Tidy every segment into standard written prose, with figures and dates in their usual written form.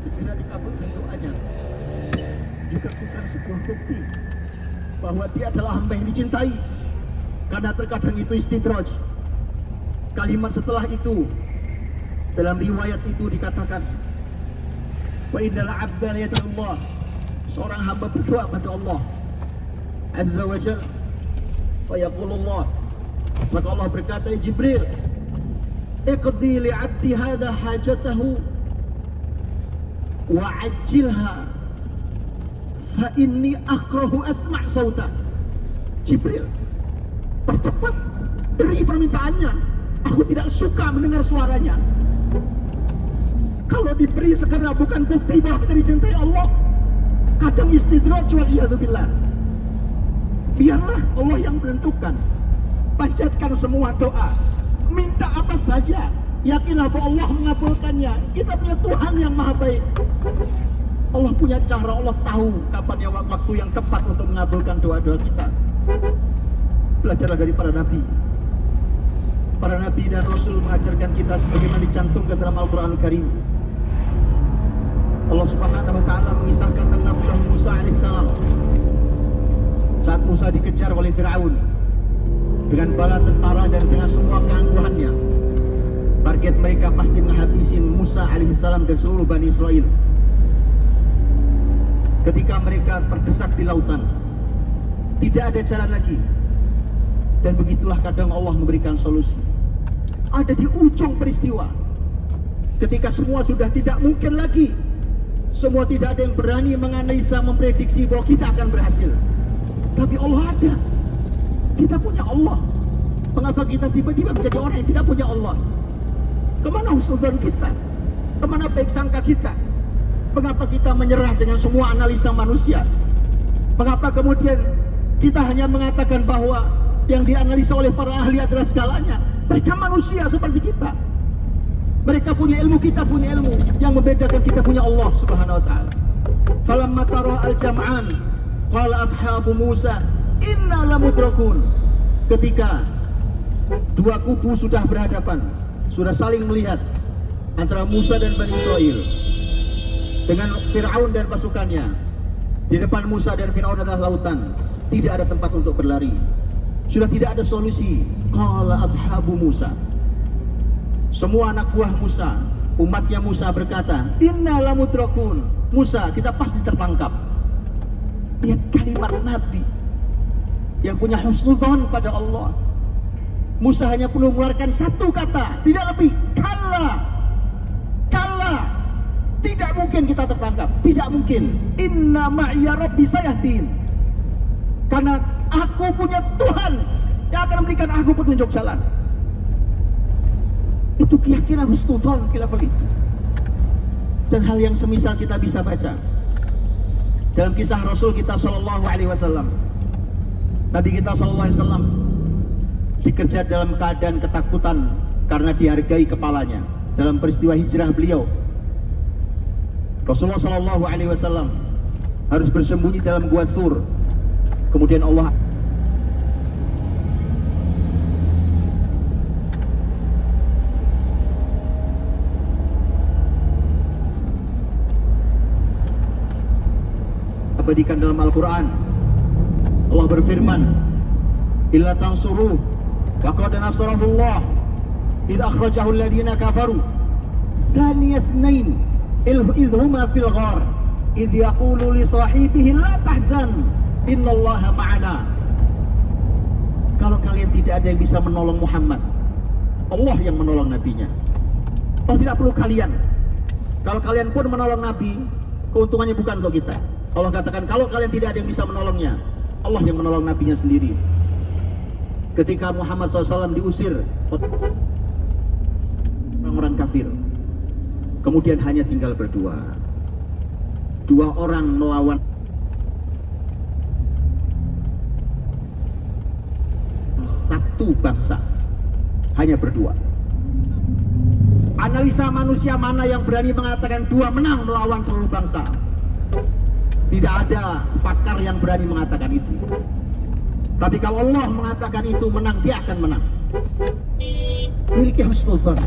segera dikabulkan doanya. Juga bukan sebuah bukti bahwa dia adalah hamba yang dicintai, karena terkadang itu istidraj. Kalimat setelah itu, dalam riwayat itu dikatakan, wa innal 'abda la yad'u Allah, seorang hamba berdoa pada Allah Azza wa Jalla, wa yaqulullah, maka Allah berkata, ya Jibril, iqdi li 'abdi hadha hajatahu wa ajilha fa inni akrahu asma' sauta. Jibril, percepat beri permintaannya, aku tidak suka mendengar suaranya. Kalau diberi segera bukan bukti bahwa kita dicintai Allah. Kadang istidraj waliyadzubillah. Biarlah Allah yang menentukan. Panjatkan semua doa, minta apa saja, yakinlah bahwa Allah mengabulkannya. Kita punya Tuhan yang maha baik. Allah punya cara, Allah tahu kapan yang waktu yang tepat untuk mengabulkan doa-doa kita. Belajarlah dari para nabi. Para nabi dan rasul mengajarkan kita sebagaimana dicantumkan dalam Al-Quran Al-Karim. Allah Subhanahu wa ta'ala mengisahkan tentang Nabi Musa alaihissalam saat Musa dikejar oleh Fir'aun dengan bala tentara dan dengan semua keangkuhannya. Target mereka pasti menghabisi Musa alaihissalam dan seluruh Bani Israel. Ketika mereka terdesak di lautan, tidak ada jalan lagi, dan begitulah kadang Allah memberikan solusi. Ada di ujung peristiwa, ketika semua sudah tidak mungkin lagi, semua tidak ada yang berani menganalisa, memprediksi bahwa kita akan berhasil, tapi Allah ada. Kita punya Allah. Mengapa kita tiba-tiba menjadi orang yang tidak punya Allah? Kemana husnuzan kita? Kemana baik sangka kita? Mengapa kita menyerah dengan semua analisa manusia? Mengapa kemudian kita hanya mengatakan bahwa yang dianalisa oleh para ahli adalah segalanya? Mereka manusia seperti kita. Mereka punya ilmu, kita punya ilmu. Yang membedakan kita punya Allah Subhanahu wa ta'ala. Falamma tara al-jam'an qala ashabu Musa inna lamudrakun. Ketika dua kubu sudah berhadapan, sudah saling melihat antara Musa dan Bani Israel dengan Fir'aun dan pasukannya. Di depan Musa dan Fir'aun adalah lautan, tidak ada tempat untuk berlari, sudah tidak ada solusi. Qala ashabu Musa, semua anak buah Musa, umatnya Musa berkata, inna lamudrakun. Musa, kita pasti tertangkap. Lihat kalimat Nabi yang punya husnudzon pada Allah. Musa hanya perlu mengeluarkan satu kata, tidak lebih. Kalla, kalla, tidak mungkin kita tertangkap, tidak mungkin. Inna ma'iya rabbi sayahdin, karena aku punya Tuhan yang akan memberikan aku petunjuk jalan. Itu keyakinan husnudzon di level itu. Dan hal yang semisal kita bisa baca dalam kisah Rasul kita Sallallahu Alaihi Wasallam. Nabi kita Sallallahu Alaihi Wasallam dikejar dalam keadaan ketakutan karena dihargai kepalanya dalam peristiwa hijrah beliau. Rasulullah Sallallahu Alaihi Wasallam harus bersembunyi dalam gua Tsur. Kemudian Allah abadikan dalam Al-Quran. Allah berfirman, illa tansuruh faqad nasarahullah idh akhrajahu alladhina kafaru thaniyatnain idh huma fil ghar idh yaqulu li sahibihi la tahzan innallaha ma'ana. Kalau kalian tidak ada yang bisa menolong Muhammad, Allah yang menolong nabinya. Allah tidak perlu kalian. Kalau kalian pun menolong nabi, keuntungannya bukan untuk kita. Allah katakan, kalau kalian tidak ada yang bisa menolongnya, Allah yang menolong nabinya sendiri. Ketika Muhammad SAW diusir orang-orang kafir, kemudian hanya tinggal berdua. Dua orang melawan satu bangsa, hanya berdua. Analisa manusia mana yang berani mengatakan dua menang melawan seluruh bangsa? Tidak ada pakar yang berani mengatakan itu. Tapi kalau Allah mengatakan itu menang, dia akan menang. Miliki husnul dzan.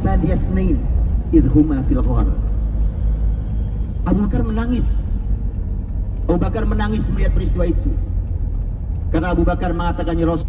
Man yathnain idhuma fil ghar. Abu Bakar menangis. Abu Bakar menangis melihat peristiwa itu. Karena Abu Bakar mengatakan, ya Rasul,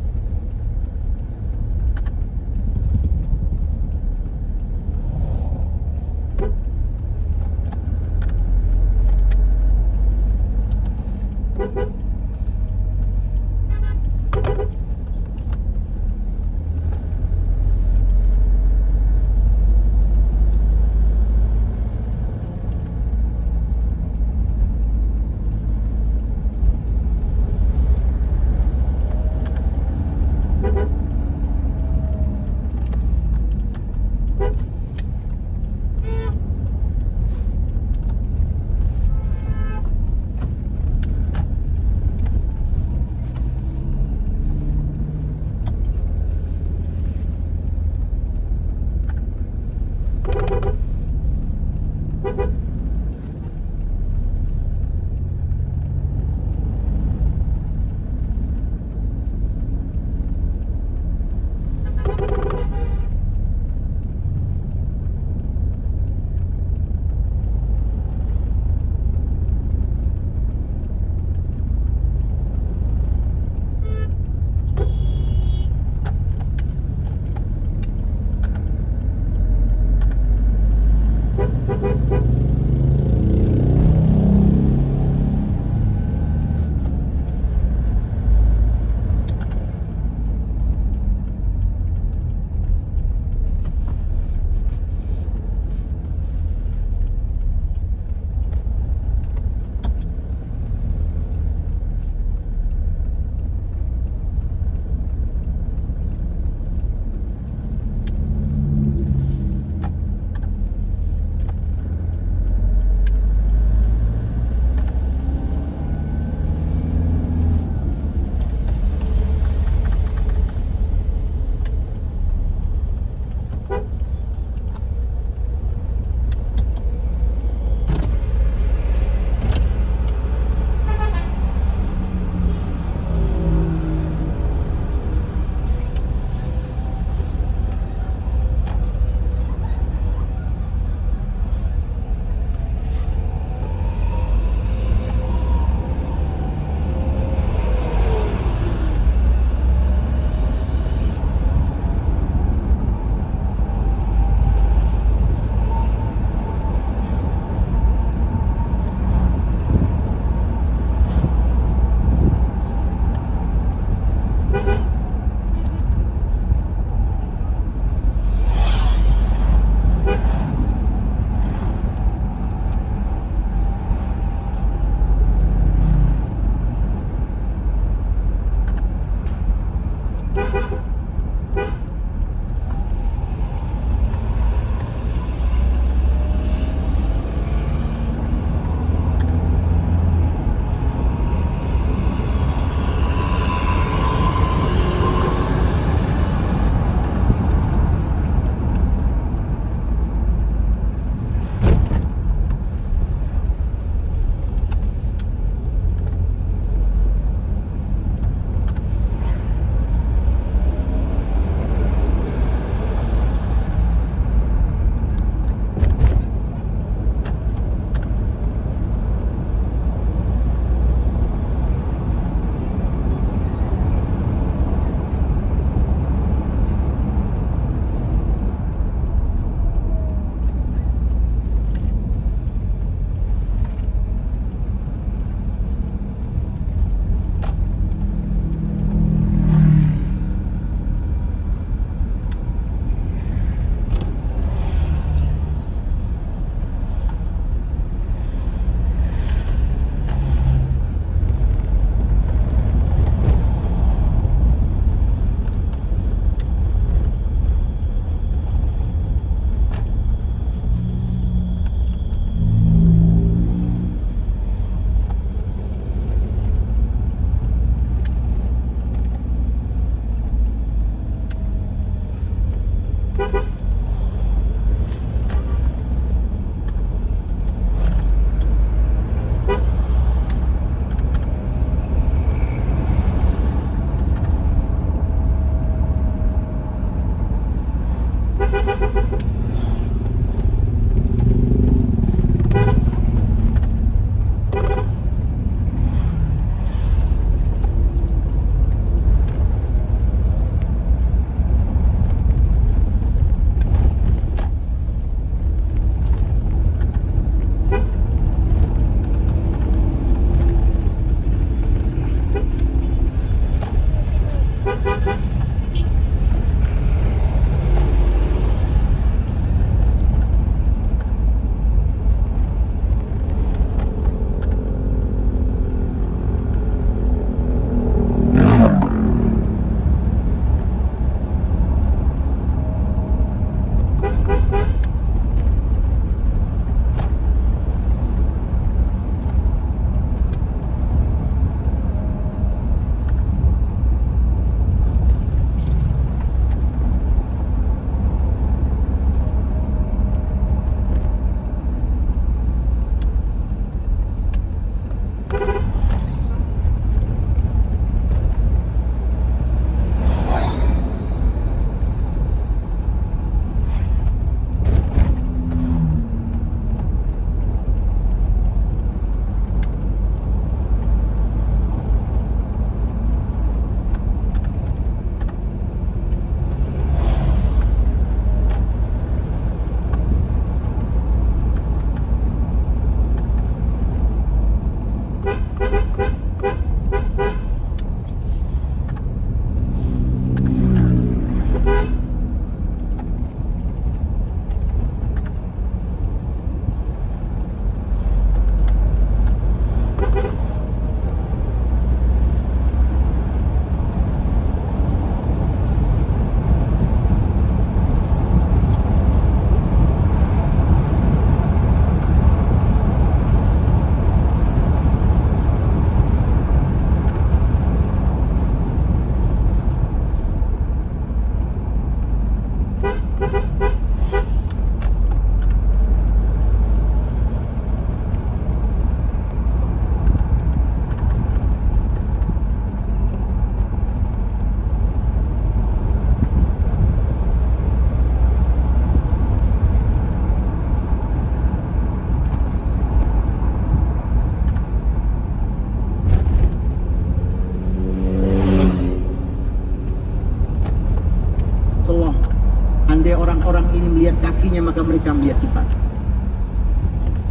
Andai orang-orang ini melihat kakinya, maka mereka melihat kita.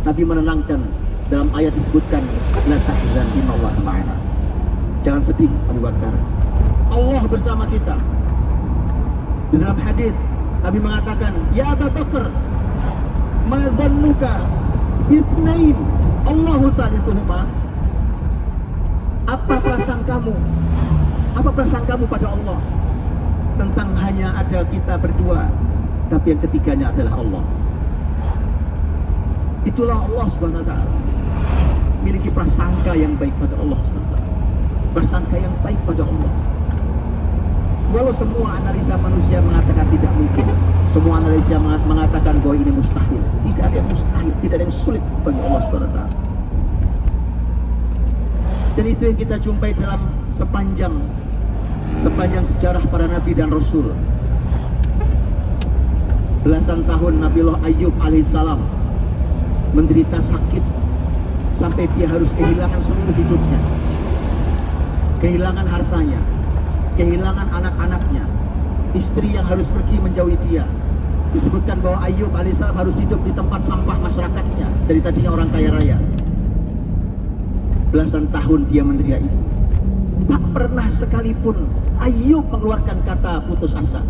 Nabi menenangkan, dalam ayat disebutkan, la tahzan innallaha ma'ana. Jangan sedih, Abu Bakar, Allah bersama kita. Di dalam hadis Nabi mengatakan, ya Abu Bakar, ma dhannuka bitsnain Allahu salisuhuma. Apa prasangkamu? Apa prasangkamu pada Allah tentang hanya ada kita berdua, tapi yang ketiganya adalah Allah? Itulah Allah Subhanahu wa ta'ala. Miliki prasangka yang baik pada Allah Subhanahu wa ta'ala. Prasangka yang baik pada Allah. Walau semua analisa manusia mengatakan tidak mungkin, semua analisa mengatakan bahwa ini mustahil. Tidak ada yang mustahil, tidak ada yang sulit bagi Allah Subhanahu wa ta'ala. Dan itu yang kita jumpai dalam sepanjang sejarah para nabi dan rasul. Belasan tahun Nabiullah Ayyub alaihissalam menderita sakit sampai dia harus kehilangan seluruh hidupnya, kehilangan hartanya, kehilangan anak-anaknya, istri yang harus pergi menjauhi dia. Disebutkan bahwa Ayyub alaihissalam harus hidup di tempat sampah masyarakatnya, dari tadinya orang kaya raya. Belasan tahun dia menderita itu. Tak pernah sekalipun Ayyub mengeluarkan kata putus asa.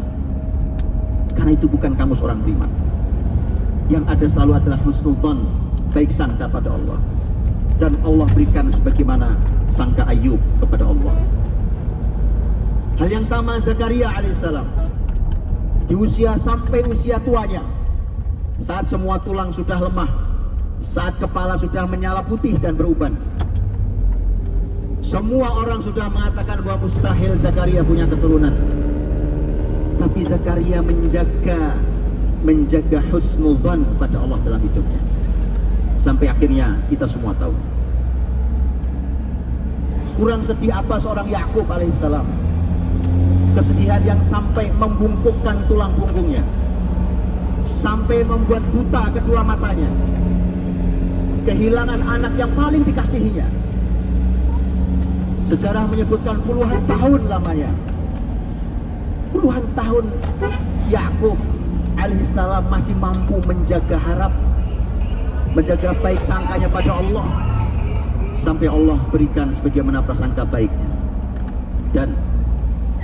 Karena itu bukan kamus orang beriman. Yang ada selalu adalah husnudzon, baik sangka pada Allah. Dan Allah berikan sebagaimana sangka Ayyub kepada Allah. Hal yang sama Zakaria alaihissalam. Di usia sampai usia tuanya, saat semua tulang sudah lemah, saat kepala sudah menyala putih dan beruban, semua orang sudah mengatakan bahwa mustahil Zakaria punya keturunan. Tapi Zakaria menjaga husnudzon kepada Allah dalam hidupnya. Sampai akhirnya kita semua tahu. Kurang sedih apa seorang Yakub alaihissalam. Kesedihan yang sampai membungkukkan tulang punggungnya. sampai membuat buta kedua matanya, kehilangan anak yang paling dikasihinya. Sejarah menyebutkan puluhan tahun lamanya, puluhan tahun Yakub alaihissalam masih mampu menjaga harap, menjaga baik sangkanya pada Allah, sampai Allah berikan sebagaimana prasangka baiknya. Dan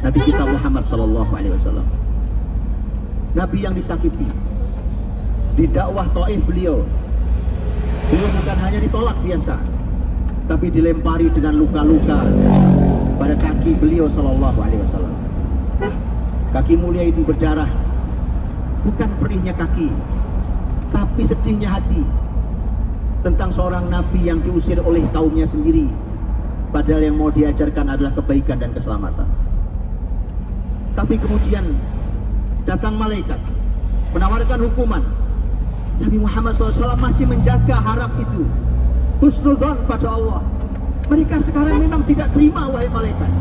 Nabi kita Muhammad SAW, Nabi yang disakiti, di dakwah Taif beliau bukan hanya ditolak biasa, tapi dilempari dengan luka-luka pada kaki beliau SAW. Kaki mulia itu berdarah, bukan perihnya kaki, tapi sedihnya hati tentang seorang nabi yang diusir oleh kaumnya sendiri, padahal yang mau diajarkan adalah kebaikan dan keselamatan. Tapi kemudian datang malaikat menawarkan hukuman. Nabi Muhammad SAW masih menjaga harap itu, husnudzon pada Allah. Mereka sekarang memang tidak terima, wahai malaikat.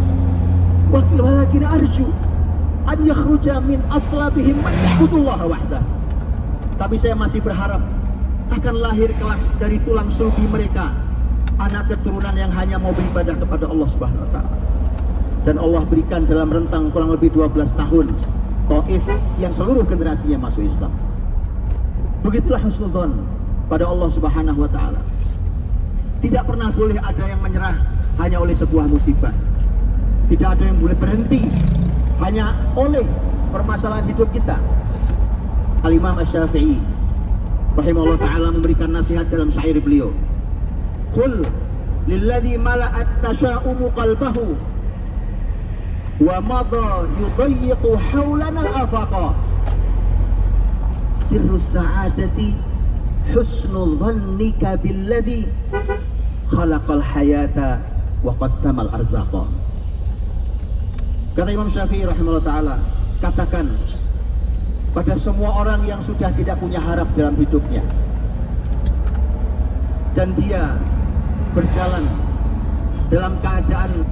Walakin arju an yakhruja min aslabihim man ya'budullaha wahdah. Tapi saya masih berharap akan lahir kelak dari tulang sulbi mereka anak keturunan yang hanya mau beribadah kepada Allah Subhanahu wa taala. Dan Allah berikan dalam rentang kurang lebih 12 tahun Taif yang seluruh generasinya masuk Islam. Begitulah husnudzon pada Allah Subhanahu wa taala. Tidak pernah boleh ada yang menyerah hanya oleh sebuah musibah. Tidak ada yang boleh berhenti hanya oleh permasalahan hidup kita. Al-Imam Asy-Syafi'i rahimahullah ta'ala memberikan nasihat dalam syair beliau. Qul lilladzi mala'at tasha'umu qalbahu wa madha yudayyiqu hawlana al-afaqa sirru sa'adati husnul dhannika billadzi khalaqal hayata wa qassamal arzaqa. Kata Imam Syafi'i rahimahullah ta'ala, katakan pada semua orang yang sudah tidak punya harap dalam hidupnya dan dia berjalan dalam keadaan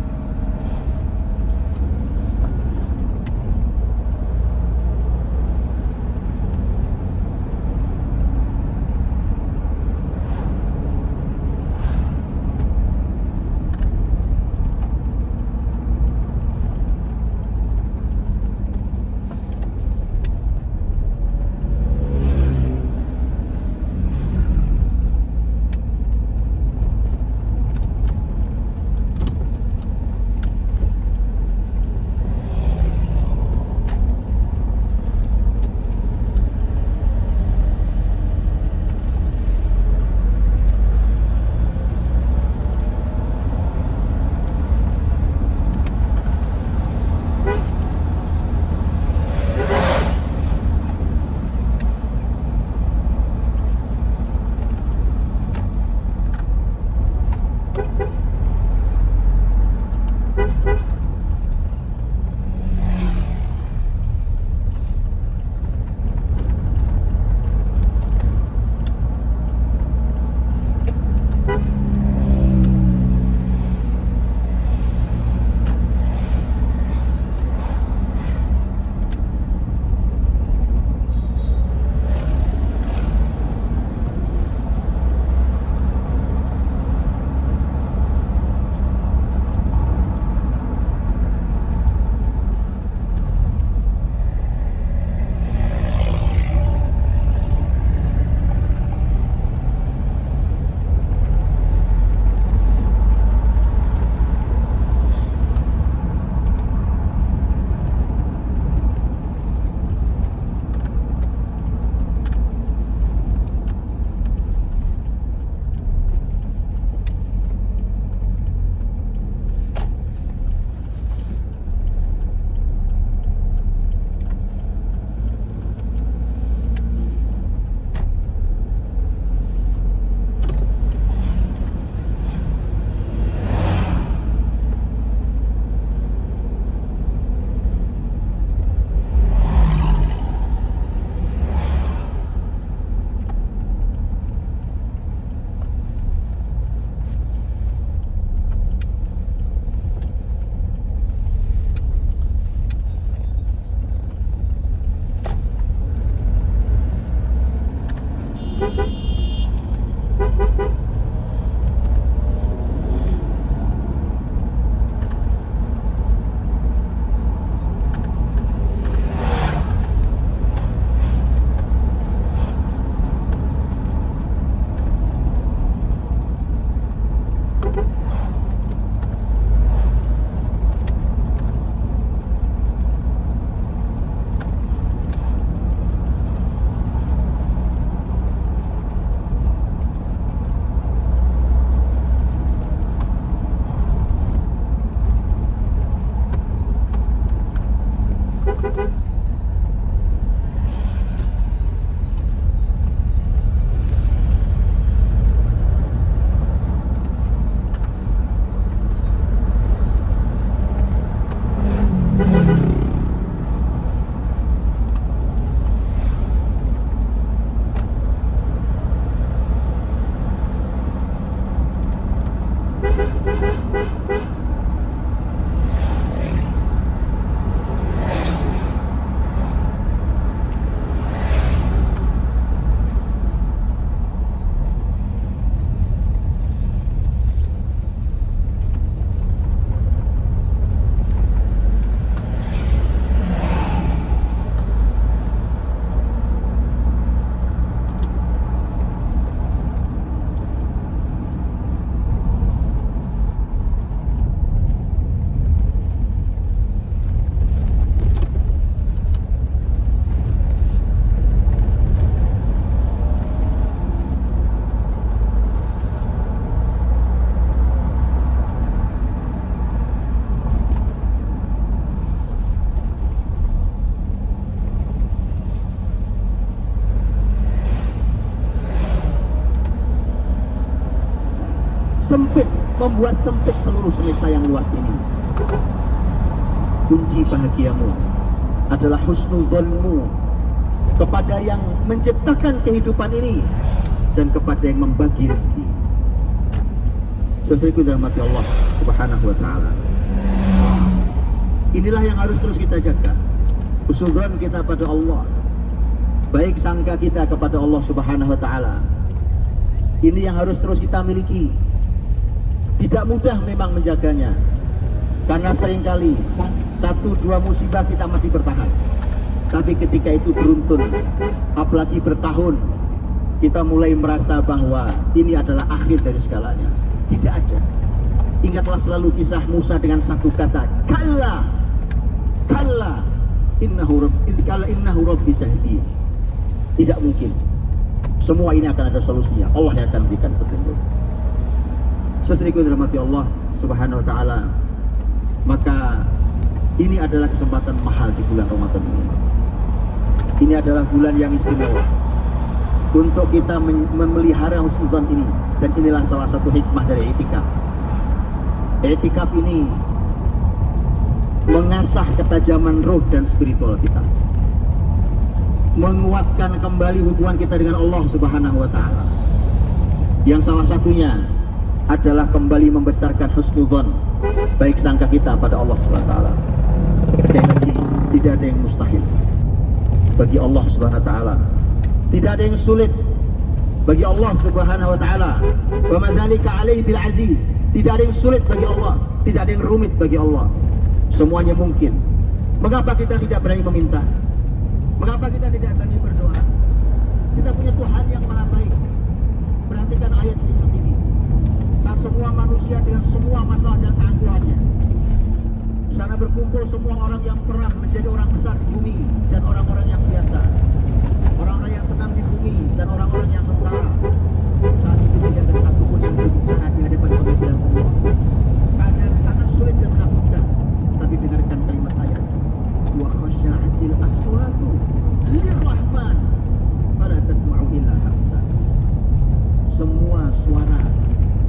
sempit, membuat sempit seluruh semesta yang luas ini. Kunci bahagiamu adalah husnudzonmu kepada yang menciptakan kehidupan ini dan kepada yang membagi rezeki. Saudaraku dirahmati Allah Subhanahu wa taala. Inilah yang harus terus kita jaga. Husnudzon kita pada Allah, baik sangka kita kepada Allah Subhanahu wa taala. Ini yang harus terus kita miliki. Tidak mudah memang menjaganya, karena seringkali 1-2 musibah kita masih bertahan. Tapi ketika itu beruntun, apalagi bertahun, kita mulai merasa bahwa ini adalah akhir dari segalanya. Tidak ada. Ingatlah selalu kisah Musa dengan satu kata, kalla, kalla, innahu rabbi sahdin. Tidak mungkin. Semua ini akan ada solusinya. Allah yang akan berikan petunjuk. Saudaraku dirahmati Allah Subhanahu wa taala. Maka ini adalah kesempatan mahal di bulan Ramadan ini. Ini adalah bulan yang istimewa untuk kita memelihara husnudzon ini, dan inilah salah satu hikmah dari i'tikaf. I'tikaf ini mengasah ketajaman roh dan spiritual kita, menguatkan kembali hubungan kita dengan Allah Subhanahu wa taala. Yang salah satunya adalah kembali membesarkan husnudzon, baik sangka kita pada Allah Subhanahu wa taala. Sekali lagi, tidak ada yang mustahil bagi Allah Subhanahu wa taala. Tidak ada yang sulit bagi Allah Subhanahu wa taala. Wa ma dzalika 'alaihi bil aziz. Tidak ada yang sulit bagi Allah, tidak ada yang rumit bagi Allah. Semuanya mungkin. Mengapa kita tidak berani meminta? Mengapa kita tidak berani berdoa? Kita punya Tuhan yang Maha Baik. Perhatikan ayat berikut ini. Saat semua manusia dengan semua masalah dan keangkuhannya, di sana berkumpul semua orang yang pernah menjadi orang besar di bumi dan orang-orang yang biasa, orang-orang yang senang di bumi dan orang-orang yang sengsara. Saat itu tidak ada satupun yang berbicara di hadapan pengadilan Allah. Keadaan sangat sulit dan menakutkan. Tapi dengarkan kalimat ayat, wa khasya'atil aswatu lirrahman fala tasma'u illa hamsa.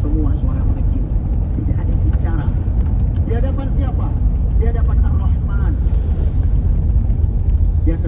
Semua suara mengecil. Tidak ada yang bicara. Di hadapan siapa? Di hadapan Ar-Rahman. Yang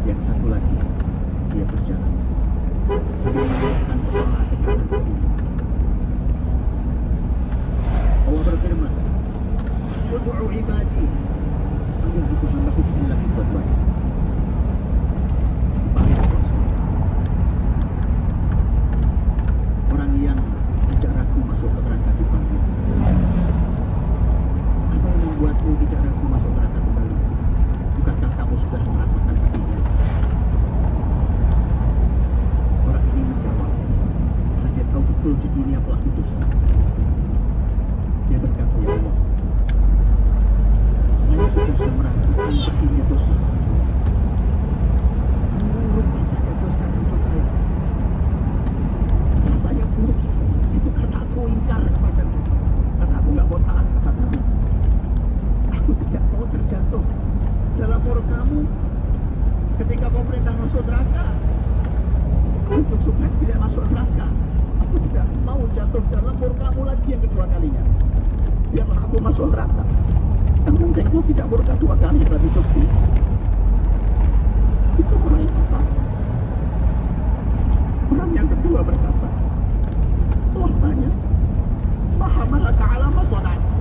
Yang satu lagi dia berjalan sambil menundukkan kepala ke kanan ke kiri. Allah berfirman, "Ud'u ibadi." Panggil itu hambaku kesini lagi dua-duanya. Dipanggil orang yang tidak ragu masuk ke neraka dipanggil. Apa yang membuatmu tidak ragu masuk neraka kembali? Bukankah kamu sudah merasakan apinya? Orang ini menjawab, karena dia tahu betul di dunia pelaku dosa. Dia berkata, "Ya Allah, saya sudah merasakan apinya dosa. Buruk rasanya dosa untuk saya. Rasanya buruk sekali. Itu karena aku ingkar kepadamu, karena aku nggak mau taat kepadamu. Aku tidak mau terjatuh dalam murkamu ketika kau perintah masuk neraka. Untuk supaya tidak masuk neraka, aku tidak mau jatuh dalam murkamu lagi yang kedua kalinya. Biarlah aku masuk neraka. Yang penting aku tidak murka dua kali dalam hidupku." Itu orang yang pertama. Orang yang kedua berkata, Allah tanya, "Ma hamalaka ala ma sana'ta?"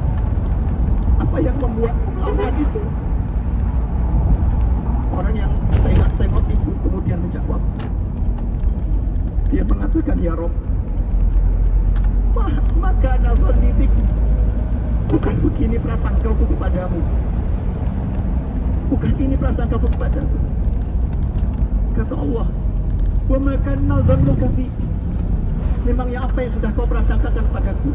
Apa yang membuatmu melakukan itu? Orang yang tengok itu kemudian menjawab, dia mengatakan, "Ya Rob, maka nazarni bik." Bukan begini prasangkaku kepadamu. Bukan ini prasangkaku kepadamu. Kata Allah, "Wa ma kana dhannuka bi." Memangnya apa yang sudah kau prasangkakan padaku?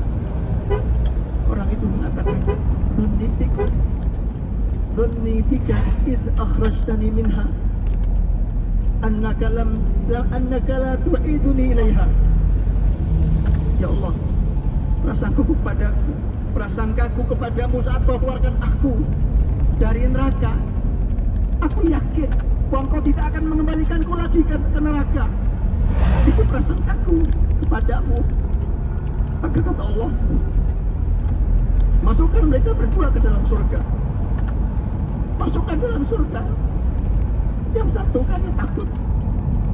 Orang itu mengatakan, "Dhanni bika id akhrajtani minha annaka la tu'iduni ilaiha." Ya Allah, prasangkaku kepadamu saat kau keluarkan aku dari neraka. Aku yakin bahwa engkau tidak akan mengembalikanku lagi ke neraka. Itu prasangkaku kepadamu. Maka kata Allah, "Masukkan mereka berdua ke dalam surga." Masukkan dalam surga. Yang satu karena takut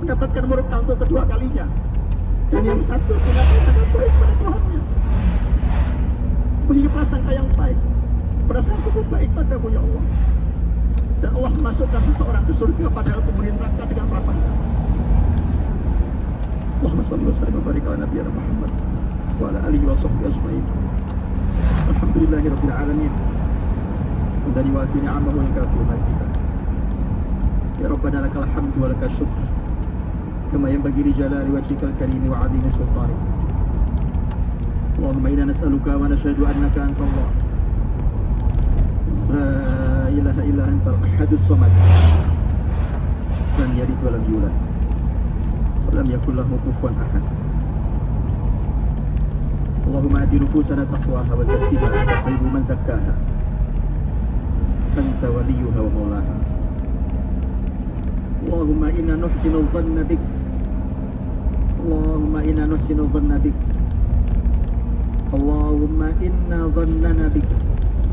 mendapatkan murka untuk kedua kalinya, dan yang satu ternyata sangat baik pada Tuhannya. Punya prasangka yang baik, prasangka baik padamu ya Allah. Dan Allah masukkan seseorang ke surga padahal penghuni neraka dengan prasangka. Allahumma shalli wa sallim wa barik ala nabiyina Muhammad wa ala alihi wa sahbihi ajma'in. Alhamdulillahirabbil alamin. Dari wa'fi ni'amahu wa kafi mazidah. Ya Rabbana lakal hamdu wa lakal syukr kama yanbaghi li jalali wajhikal karim wa 'azimi sultanik. Allahumma inna nas'aluka wa nashhadu annaka anta Allah la ilaha illa antal ahadus samad lam yalid wa lam yulad wa lam yakul lahu kufuwan ahad. Allahumma ati nufusana taqwaha wa zakkiha anta khairu man zakkaha anta waliyuha wa maulaha. Allahumma inna nuhsinu dhanna bik. Allahumma inna nuhsinu dhanna bik. Allahumma inna dhannana bik.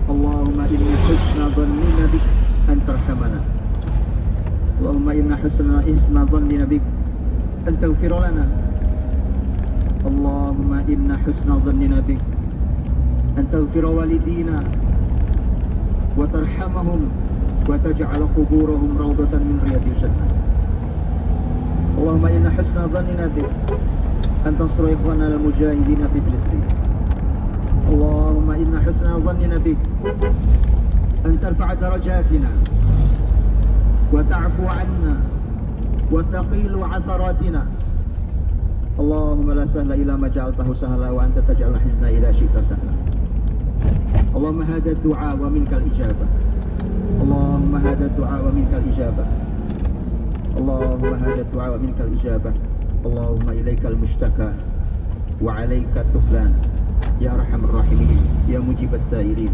Allahumma inna husna dhannina bik an tarhamana. Allahumma inna husna dhannina bik an taghfir lana. Allahumma inna husna dhannina bik an taghfir walidina wa tarhamahum wa taj'al quburahum rawdatan min riyadil jannah. Allahumma inna husna dhannina bik an tansura ikhwana al-mujahidin fi Filistin. Allahumma inna husna dhannina bik an tarfa'a darajatina wa ta'fu 'anna wa taqilu 'atharatina. Allahumma la sahla illa ma ja'altahu sahla wa anta taj'alul hizna idza syi'ta sahla. Allahumma hadha ad-du'a wa minkal ijabah. Allahumma hadha ad-du'a wa minkal ijabah. Allahumma hadha ad-du'a wa minkal ijabah. Allahumma ilaikal mushtaka wa 'alaika tuklan. Ya arhamar rahimin, ya mujibas sa'ilin.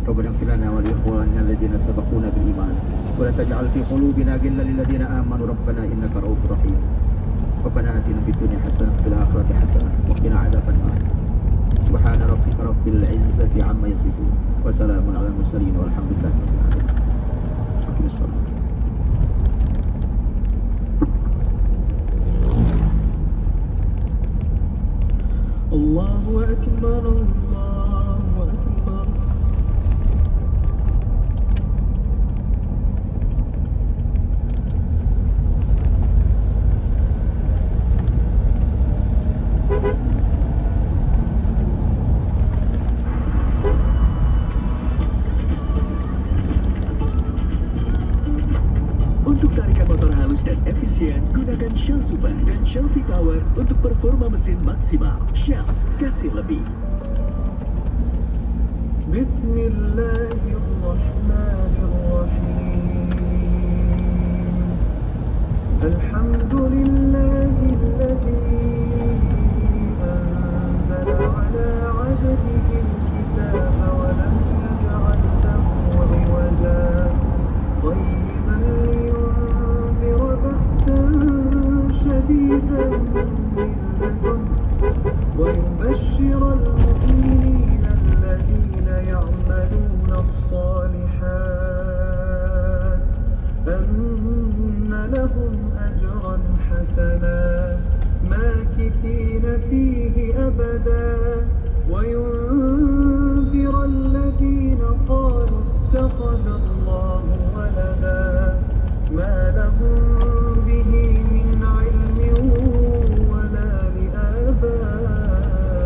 Rabbana ighfir lana wa li ikhwanina alladziina sabaquna bil iman wa la taj'al fi qulubina ghillan lil ladziina amanu rabbana innaka ra'ufur rahim. Rabbana atina fid dunya hasanah wa fil akhirati hasanah wa qina adzabannar. Subhana rabbika rabbil izzati 'amma yasifun wa salamun 'alal mursalin walhamdulillahi rabbil alamin. Aqimissalah. أكبر الله أكبر. Untuk tarikan motor halus dan efisien, gunakan Shell Super dan Shell V-Power untuk performa mesin maksimal. Shell, kasih lebih. Bismillahirrahmanirrahim. Alhamdulillahilladzi anzala ala 'abdihi al-kitaba wa lam yaj'al lahu 'iwaja. قيما لينذر بأسا شديدا من لدنه ويبشر المؤمنين الذين يعملون الصالحات أن لهم أجرا حسنا ماكثين فيه أبدا وينذر الذين قالوا اتخذ الله ولدا ما لهم به من علم ولا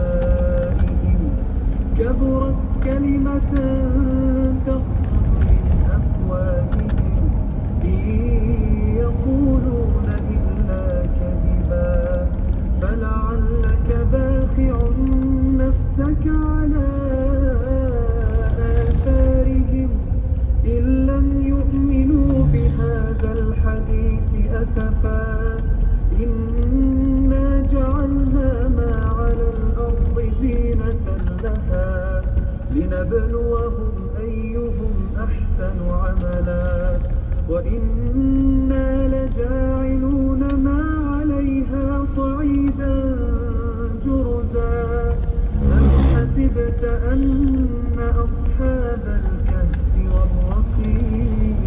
لآبائهم كبرت كلمة تخرج من أفواههم إن يقولون إلا كذبا فلعلك باخع نفسك على آثارهم إن لم يؤمنوا بهذا الحديث أسفا إنا جعلنا ما على الأرض زينة لها لنبلوهم أيهم أحسن عملا وإنا لجاعلون ما عليها صعيدا جرزا أم حسبت أن أصحاب الكهف والرقيم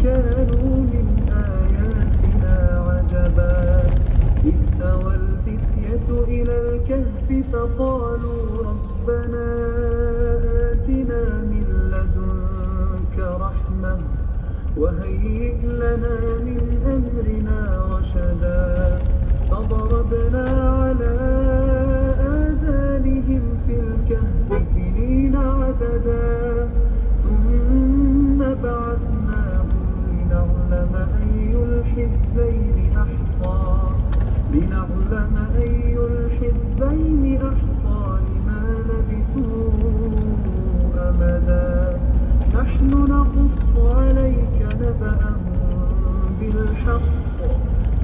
كانوا من آياتنا عجبا إذ أوى الفتية إلى الكهف فقالوا ربنا آتنا من لدنك رحمة وهيئ لنا من أمرنا رشدا فضربنا على آذانهم في الكهف سنين عددا ثم بعثناهم لنعلم أي الحزبين أحصى لما لبثوا أمدا نحن نقص عليك نبأهم بالحق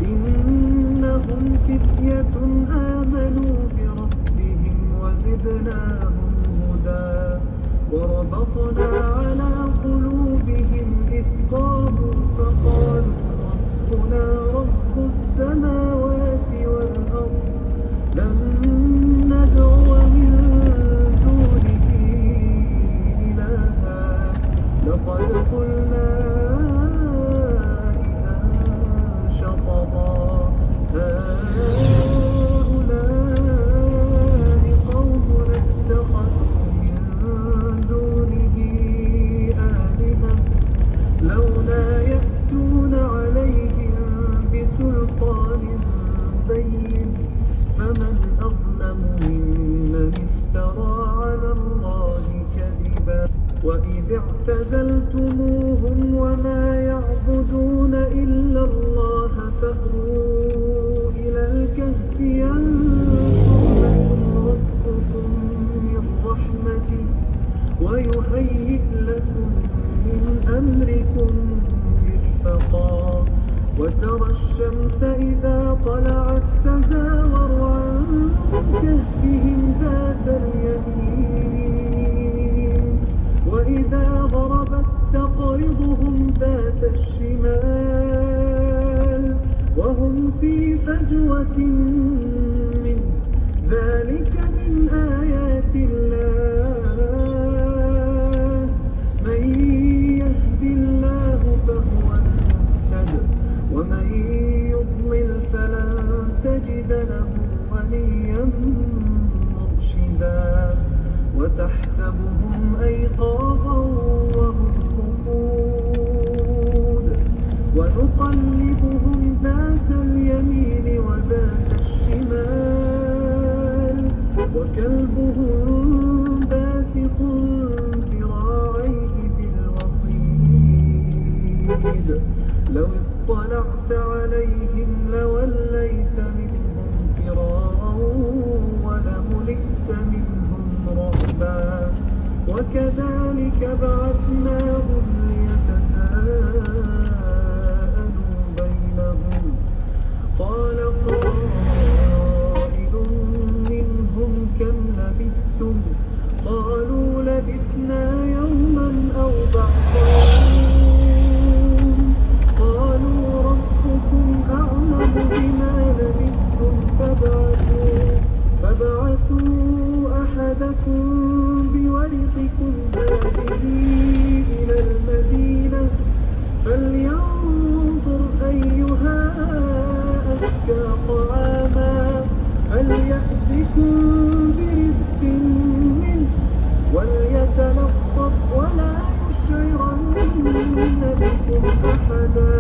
إنهم فتية آمنوا بربهم وزدناهم هدى وربطنا على قلوبهم إذ قاموا فقالوا ربنا رب السماوات والأرض لن ندعو من دونه إلها لقد قلنا إذا شططا هؤلاء قوم اتخذوا من دونه آلهة لولا يأتون عليهم بسلطان بين فمن أظلم ممن افترى على الله كذبا وإذ اعتزلتموهم وما يعبدون إلا الله فأووا إلى الكهف ينشر لكم ربكم من رحمته ويهيئ لكم من أمركم مرفقا وترى الشمس إذا طلعت تزاور عن كهفهم ذات اليمين وإذا غربت تقرضهم ذات الشمال وهم في فجوة منه ذلك من آيات الله من يهد الله فهو المهتد ومن يضلل فلن تجد له وليا تحسبهم أيقاظا وهم رقود ونقلبهم ذات اليمين وذات الشمال وكلبهم باسط ذراعيه بالوصيد لو اطلعت عليهم لوليت منهم فرارا ولملئت منهم رعبا وكذلك بعثناهم ليتساءلوا بينهم قال قائل منهم كم لبثتم قالوا لبثنا يوما أو بعض يوم قالوا ربكم أعلم بما لبثتم فابعثوا أحدكم بورقكم هذه إلى المدينة فلينظر أيها أزكى طعاما فليأتكم برزق منه وليتلطف ولا يشعرن بكم أحدا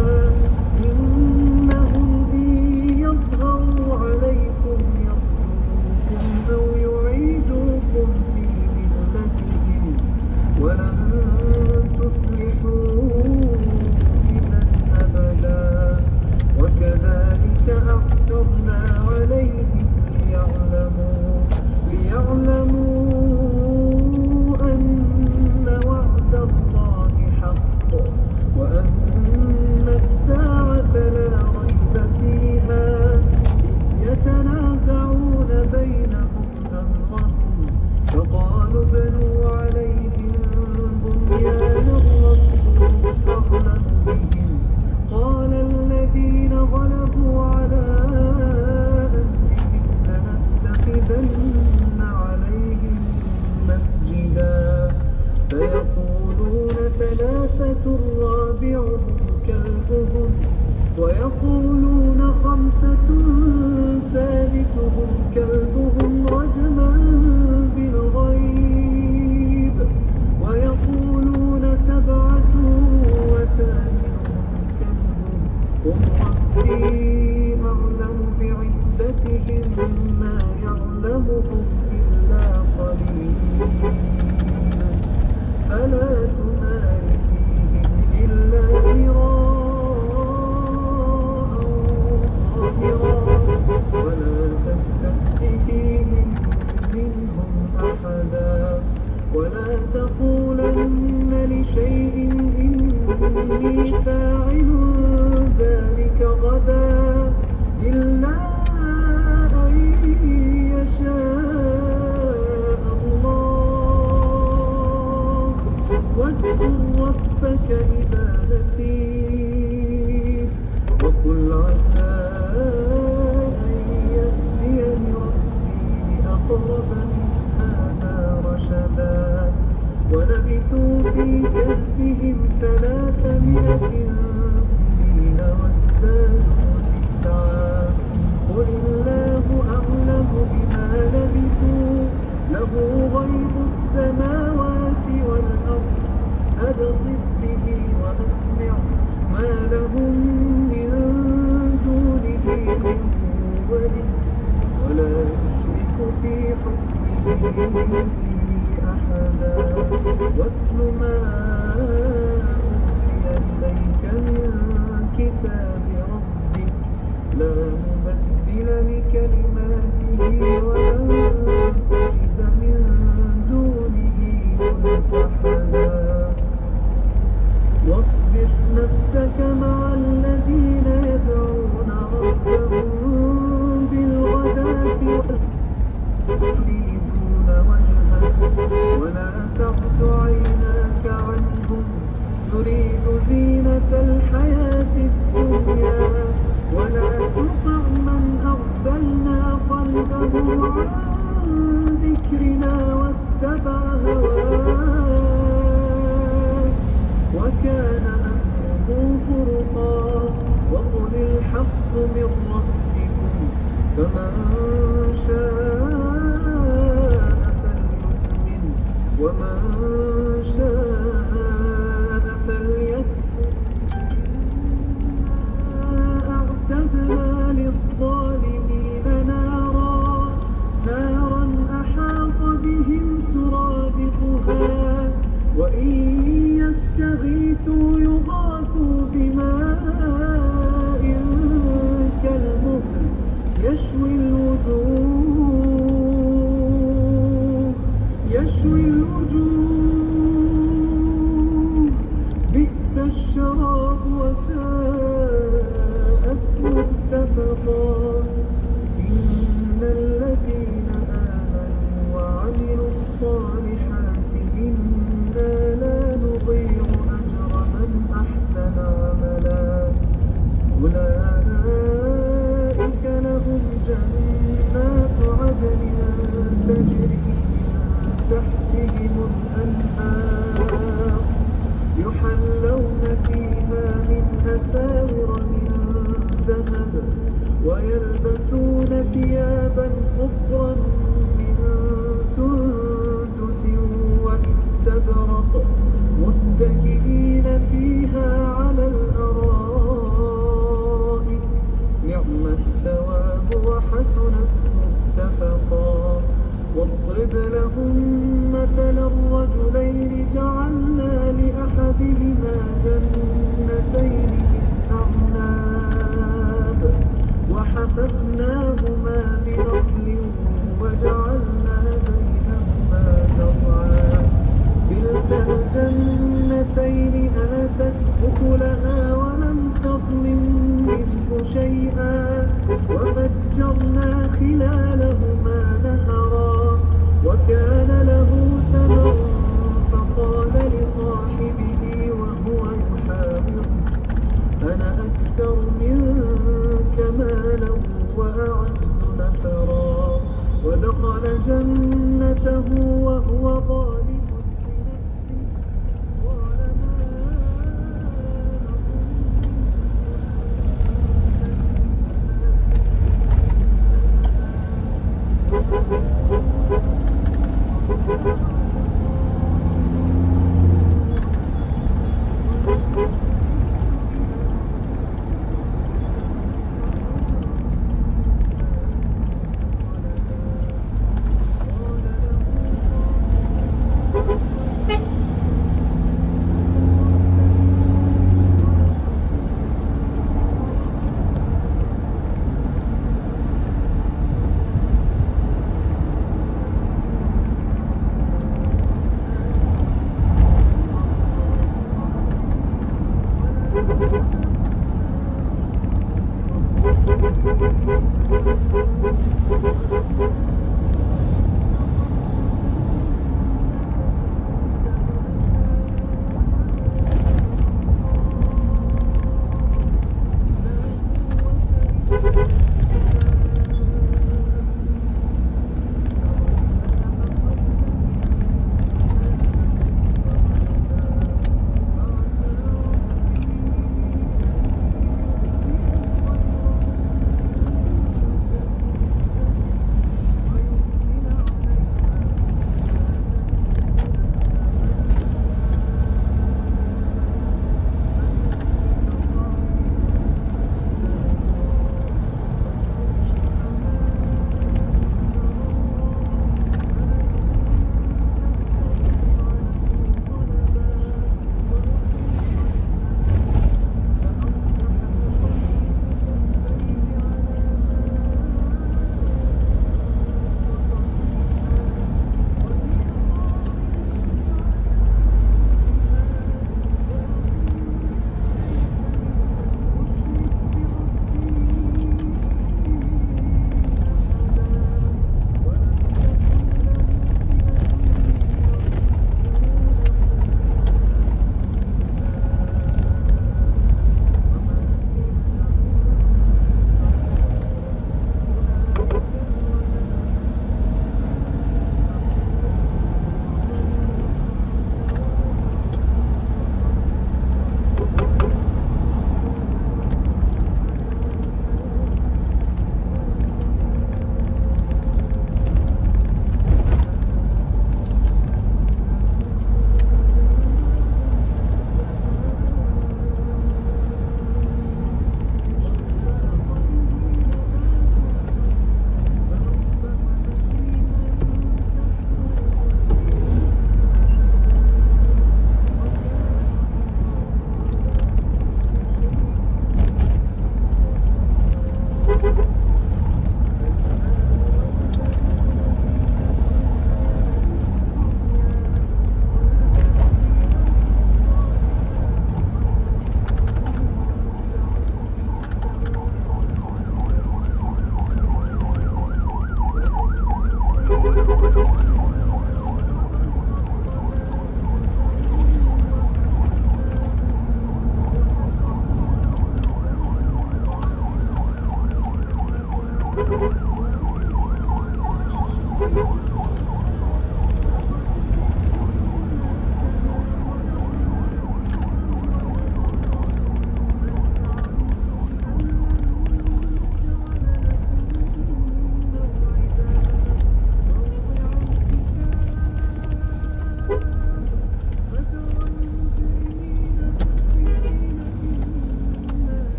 إنهم إن يظهروا عليكم يرجوكم أو يعيدوكم في ملتهم ولن تفلحوا إذا أبدا وكذلك أعثرنا عليهم ليعلموا أن وعد الله حق وأن الساعة لا ريب فيها يتنازعون بينهم أمرهم فقالوا بنوا عليهم بنيانا ربهم أعلم بهم قال الذين غلبوا على أمرهم لنتخذن عليهم مسجدا سيقولون ثلاثة رابعهم كلبهم ويقولون خمسة سادسهم كلبهم رجما بالغيب ويقولون سبعة وثامنهم كلبهم قل ربي أعلم بعدتهم ما يعلمهم إلا قليل فلا تمار فيهم إلا مراء ظاهرا ولا تستفت فيهم منهم أحدا ولا تقولن لشيء إني فاعل ذلك غدا إلا أن يشاء الله واذكر ربك إذا نسيت وقل عسى أن يهديني ربي لأقرب من هذا رشدا ولبثوا في كهفهم 300 سنين وازدادوا تسعا قل الله أعلم بما لبثوا له غيب السماوات والأرض أبصر به وأسمع ما لهم من دونه من ولي ولا يشرك في حكمه أحدا واتل ما أوحي إليك من كتاب ربك لا مبدل لكلماته ولن تجد من دونه ملتحدا واصبر نفسك مع الذين يدعون ربهم بالغداة يريدون وجهه ولا تعد عيناك عنهم تريد زينة الحياة الدنيا ولا تطع من أغفلنا قلبه عن ذكرنا واتبع هواه وكان أمره فرطا وقل الحق من ربكم فمن شاء فليؤمن ومن شاء فليكفر أعتدنا للظالمين نارا أحاط بهم سرادقها وإن يستغيثوا يغاثوا بماء كالمهل يشوي الوجوه بئس الشراب وساءت مرتفقا إن الذين آمنوا وعملوا الصالحات إنا لا نضيع أجر من أحسن عملا أولئك لهم جنات عدن تجري من تحتهم الأنهار يحلون فيها من أساور من ذهب ويلبسون ثيابا خضرا من سندس واستبرق متكئين فيها على الأرائك نعم الثواب وحسنت مرتفقا واضرب لهم مثلا الرجلين جعلنا لأحدهما جنتين من أعناب وحففناهما بنخل وجعلنا بينهما زرعا كلتا الجنتين آتت أكلها ولم تظلم منه شيئا وفجرنا خلالهما نهرا وكان له ثمر فقال لصاحبه وهو يحاوره أنا أكثر منك مالا وأعز نفرا ودخل جنته وهو ظالم لنفسه قال ما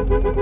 Thank you.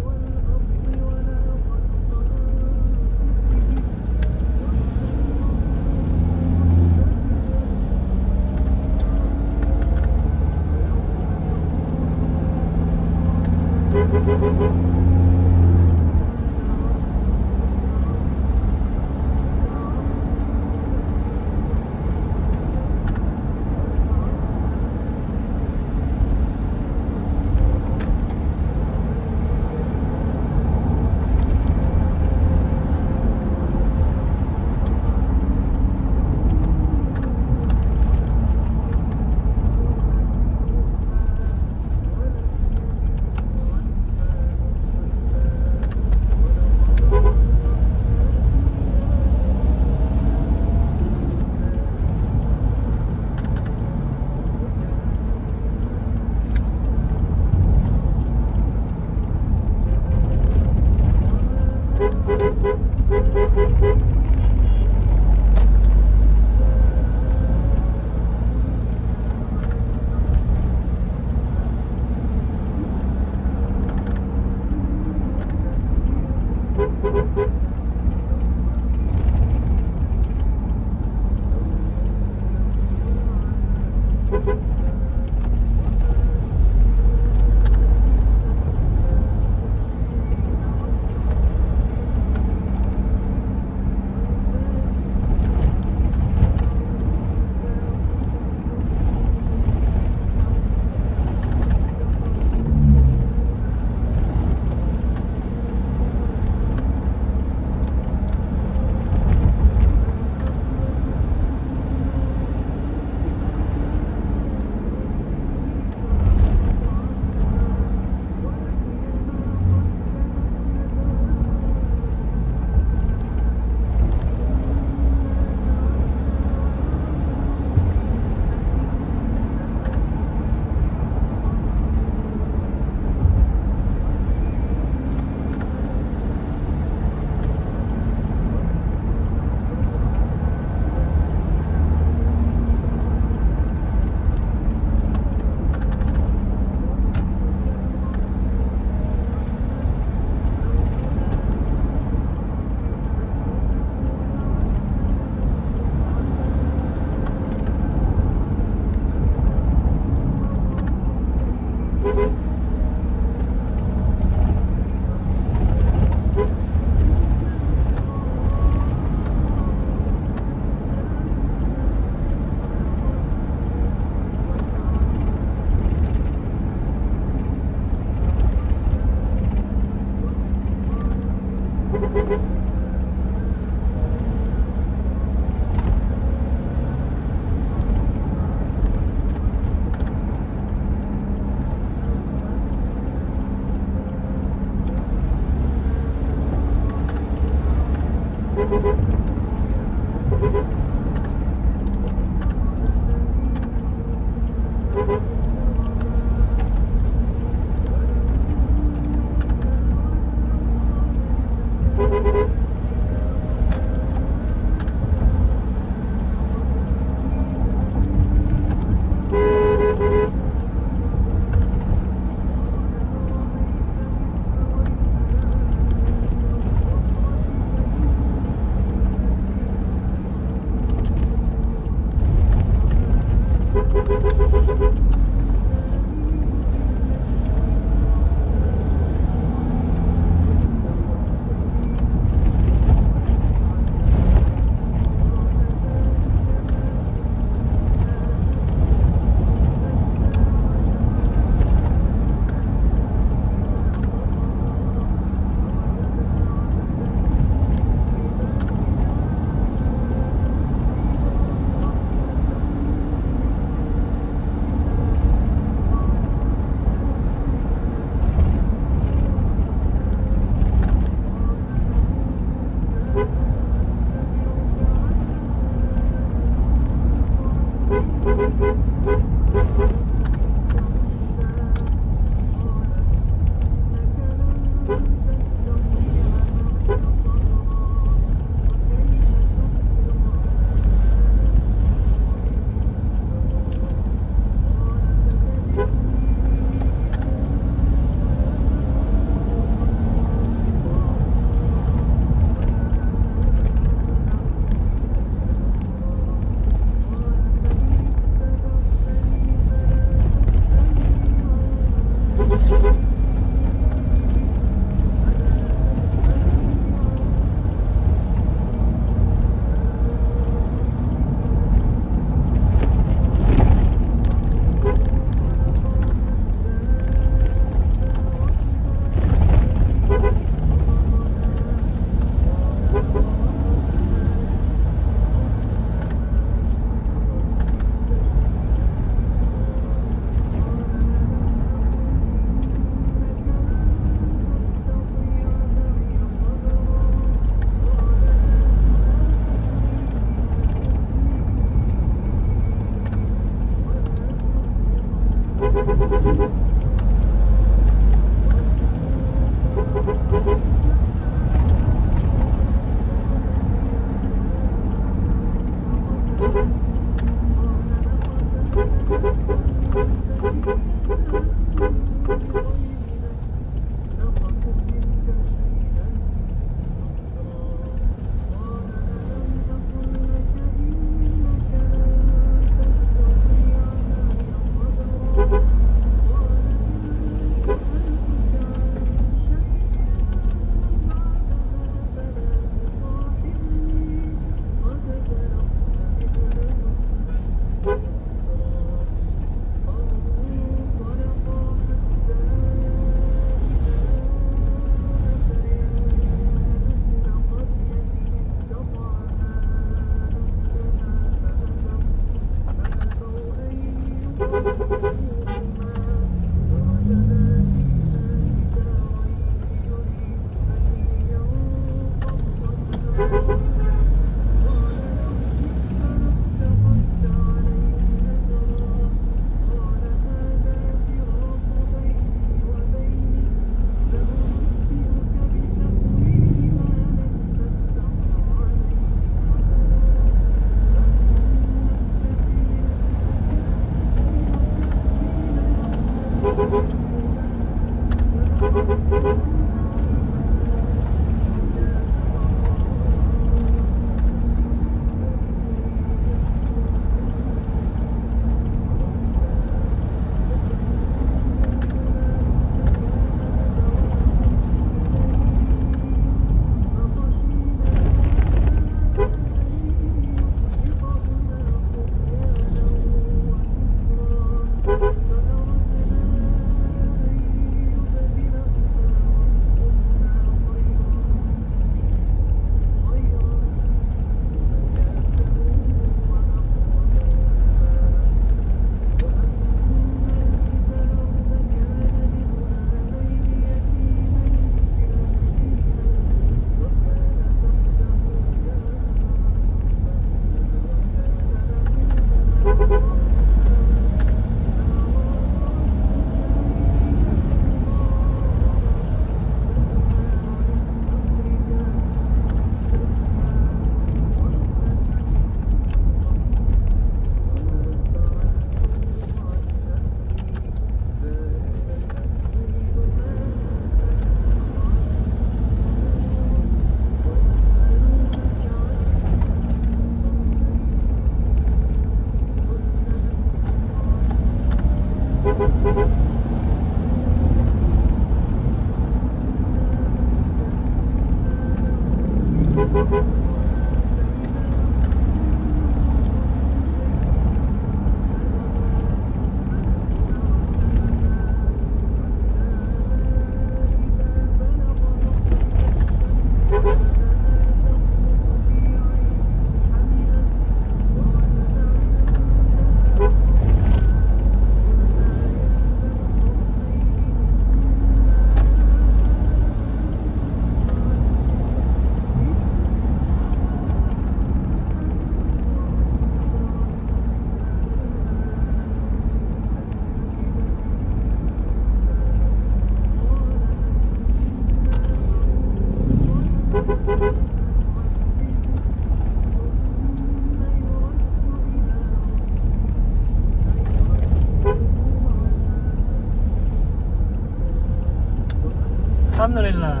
Alhamdulillah,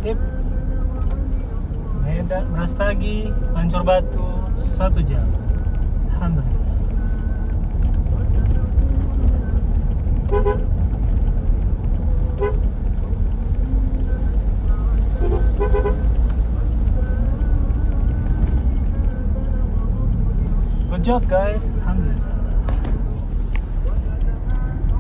sip. Medan, Brastagi, Pancur Batu 1 jam. Alhamdulillah. Good job guys, alhamdulillah.